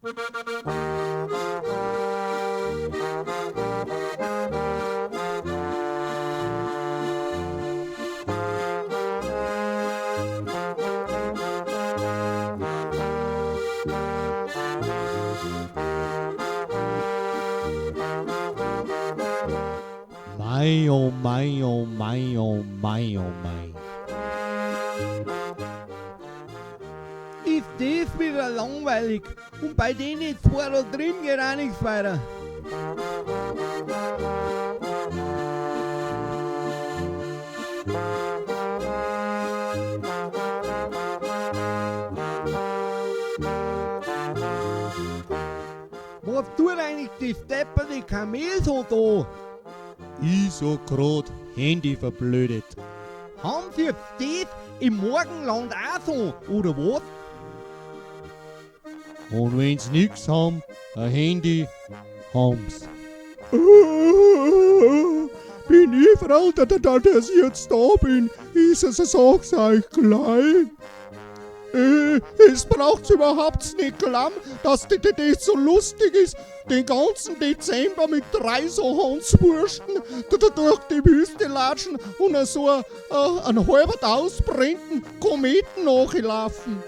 Mei, oh mei, oh mei, oh mei, oh mei. Ist das wieder langweilig? Und bei denen zwei da drin geht auch nichts weiter. Was tut eigentlich das depperte Kamel so da? Ich sag grad, Handy verblödet. Haben sie jetzt das im Morgenland auch so, oder was? Und wenn's nix haben, ein Handy, haben's. Bin ich froh, dass ich jetzt da bin. Ich sag's euch gleich. Es braucht überhaupt nicht glauben, dass das so lustig ist, den ganzen Dezember mit 3 so Hanswursten durch die Wüste latschen und so einen halben ausbrennenden Kometen nachlaufen.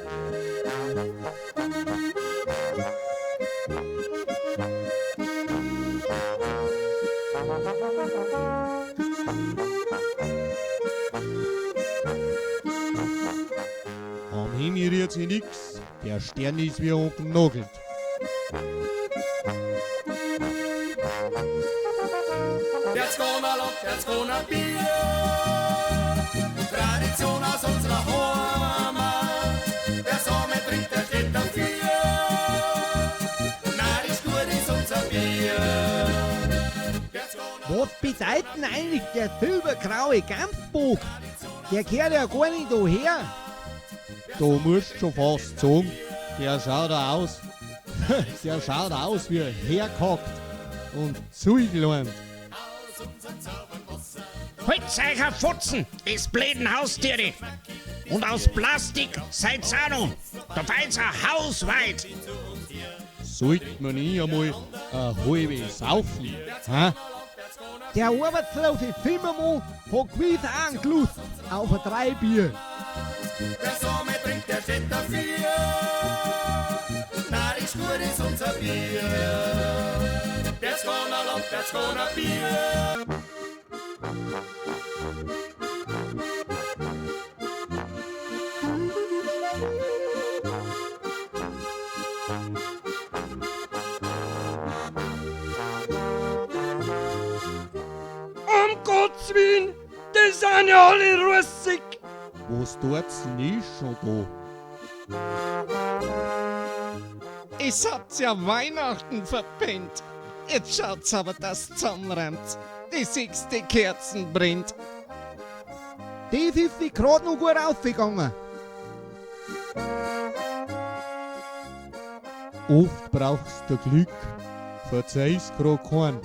Am Himmel rührt sich nix, der Stern ist wie umgenagelt. Jetzt gonna Bier, Tradition aus unserer Heimat. Wer Sommer trinkt, der steht am Bier. Narisch gut ist unser Bier. Was bedeutet eigentlich der silbergraue Gamsbock? Der gehört ja gar nicht daher. Du musst schon fast sagen, der schaut aus. Der schaut aus wie hergehackt und zugelernt. Holt's euch auf Fotzen, das bläden Haustiere. Und aus Plastik seid's auch noch. Da feilt's ein Haus weit. Sollte man nie einmal eine halbe saufen? Hä? Der arbeitslose Zimmermann hat gewiss auch einen Lust auf ein 3 Bier. Wer Sommer trinkt, der steht am Bier. Narisch gut ist unser Bier. Jetzt gonna Bier. Um Gottes Willen, die sind ja alle russig. Was tut's denn schon da? Es habt ja Weihnachten verpennt. Jetzt schaut's aber, dass zusammenrennt. Die 6. Kerzen brennt. Das ist sich gerade noch gut ausgegangen. Oft brauchst du Glück, verzeih's grad keinen.